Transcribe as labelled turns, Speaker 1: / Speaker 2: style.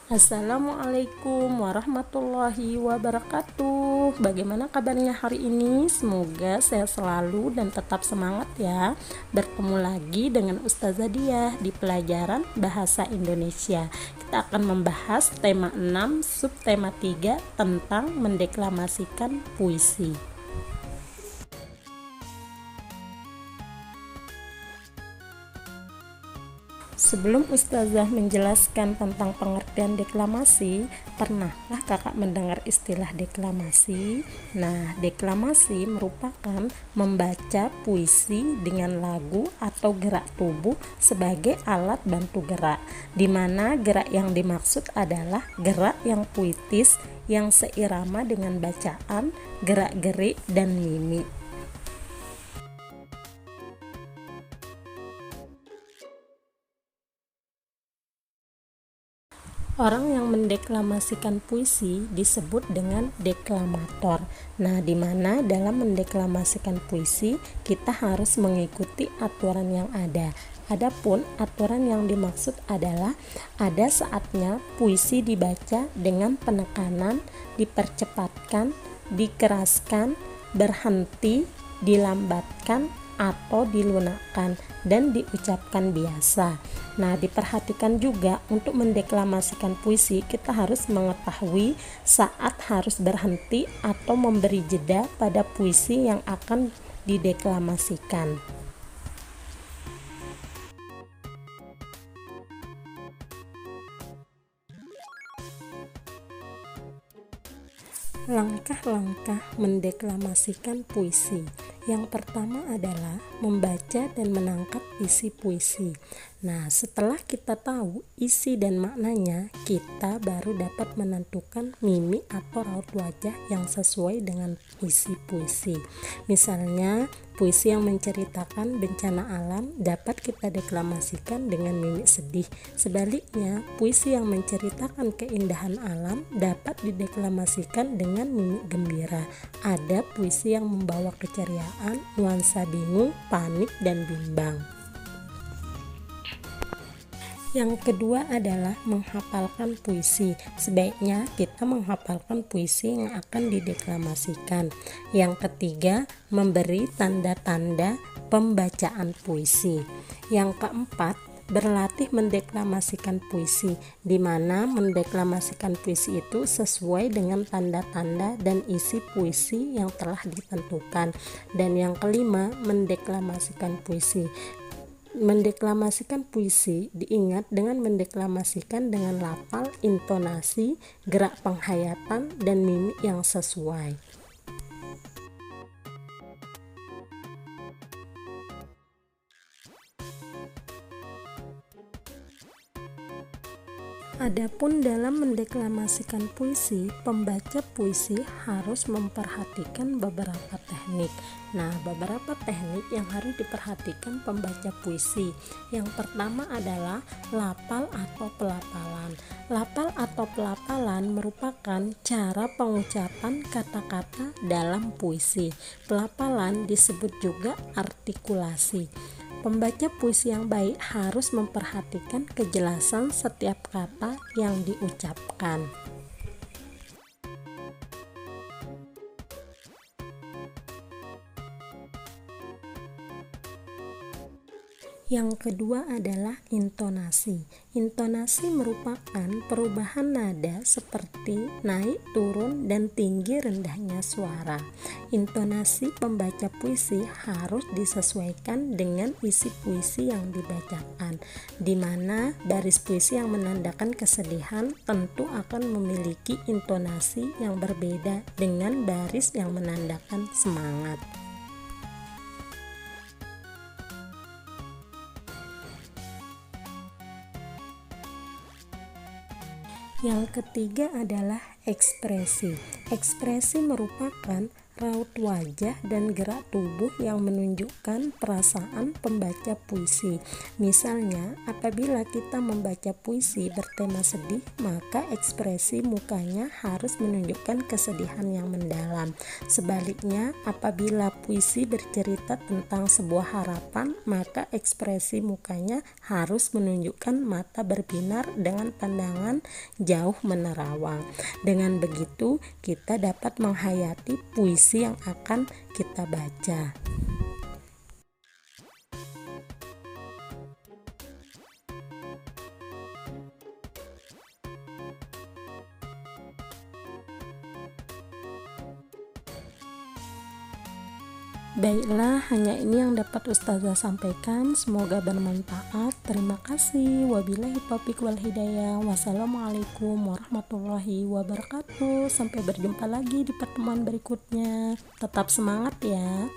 Speaker 1: Assalamualaikum warahmatullahi wabarakatuh. Bagaimana kabarnya hari ini? Semoga sehat selalu dan tetap semangat ya. Bertemu lagi dengan Ustazah Diah di pelajaran Bahasa Indonesia. Kita akan membahas tema 6, subtema 3 tentang mendeklamasikan puisi. Sebelum Ustazah menjelaskan tentang pengertian deklamasi, pernahkah kakak mendengar istilah deklamasi? Nah, deklamasi merupakan membaca puisi dengan lagu atau gerak tubuh sebagai alat bantu gerak, di mana gerak yang dimaksud adalah gerak yang puitis yang seirama dengan bacaan, gerak-gerik, dan mimik. Orang yang mendeklamasikan puisi disebut dengan deklamator. Nah, di mana dalam mendeklamasikan puisi kita harus mengikuti aturan yang ada. Adapun aturan yang dimaksud adalah ada saatnya puisi dibaca dengan penekanan, dipercepatkan, dikeraskan, berhenti, dilambatkan, atau dilunakkan dan diucapkan biasa. Nah, diperhatikan juga untuk mendeklamasikan puisi kita harus mengetahui saat harus berhenti atau memberi jeda pada puisi yang akan dideklamasikan. Langkah-langkah mendeklamasikan puisi. Yang pertama adalah membaca dan menangkap isi puisi. Nah, setelah kita tahu isi dan maknanya, kita baru dapat menentukan mimik atau raut wajah yang sesuai dengan isi puisi. Misalnya, puisi yang menceritakan bencana alam dapat kita deklamasikan dengan mimik sedih. Sebaliknya, puisi yang menceritakan keindahan alam dapat dideklamasikan dengan mimik gembira. Ada puisi yang membawa keceriaan, nuansa bingung, panik, dan bimbang. Yang kedua adalah menghafalkan puisi. Sebaiknya kita menghafalkan puisi yang akan dideklamasikan. Yang ketiga, memberi tanda-tanda pembacaan puisi. Yang keempat, berlatih mendeklamasikan puisi, di mana mendeklamasikan puisi itu sesuai dengan tanda-tanda dan isi puisi yang telah ditentukan. Dan yang kelima, mendeklamasikan puisi. Mendeklamasikan puisi diingat dengan mendeklamasikan dengan lafal, intonasi, gerak penghayatan, dan mimik yang sesuai. Adapun dalam mendeklamasikan puisi, pembaca puisi harus memperhatikan beberapa teknik. Nah, beberapa teknik yang harus diperhatikan pembaca puisi. Yang pertama adalah lafal atau pelafalan. Lafal atau pelafalan merupakan cara pengucapan kata-kata dalam puisi. Pelafalan disebut juga artikulasi. Pembaca puisi yang baik harus memperhatikan kejelasan setiap kata yang diucapkan. Yang kedua adalah intonasi. Intonasi merupakan perubahan nada seperti naik, turun, dan tinggi rendahnya suara. Intonasi pembaca puisi harus disesuaikan dengan isi puisi yang dibacakan, di mana baris puisi yang menandakan kesedihan tentu akan memiliki intonasi yang berbeda dengan baris yang menandakan semangat. Yang ketiga adalah ekspresi. Ekspresi merupakan raut wajah dan gerak tubuh yang menunjukkan perasaan pembaca puisi. Misalnya, apabila kita membaca puisi bertema sedih, maka ekspresi mukanya harus menunjukkan kesedihan yang mendalam. Sebaliknya, apabila puisi bercerita tentang sebuah harapan, maka ekspresi mukanya harus menunjukkan mata berbinar dengan pandangan jauh menerawang. Dengan begitu, kita dapat menghayati puisi yang akan kita baca. Baiklah, hanya ini yang dapat Ustazah sampaikan. Semoga bermanfaat. Terima kasih. Wabillahi taufiq wal hidayah. Wassalamualaikum warahmatullahi wabarakatuh. Sampai berjumpa lagi di pertemuan berikutnya. Tetap semangat ya.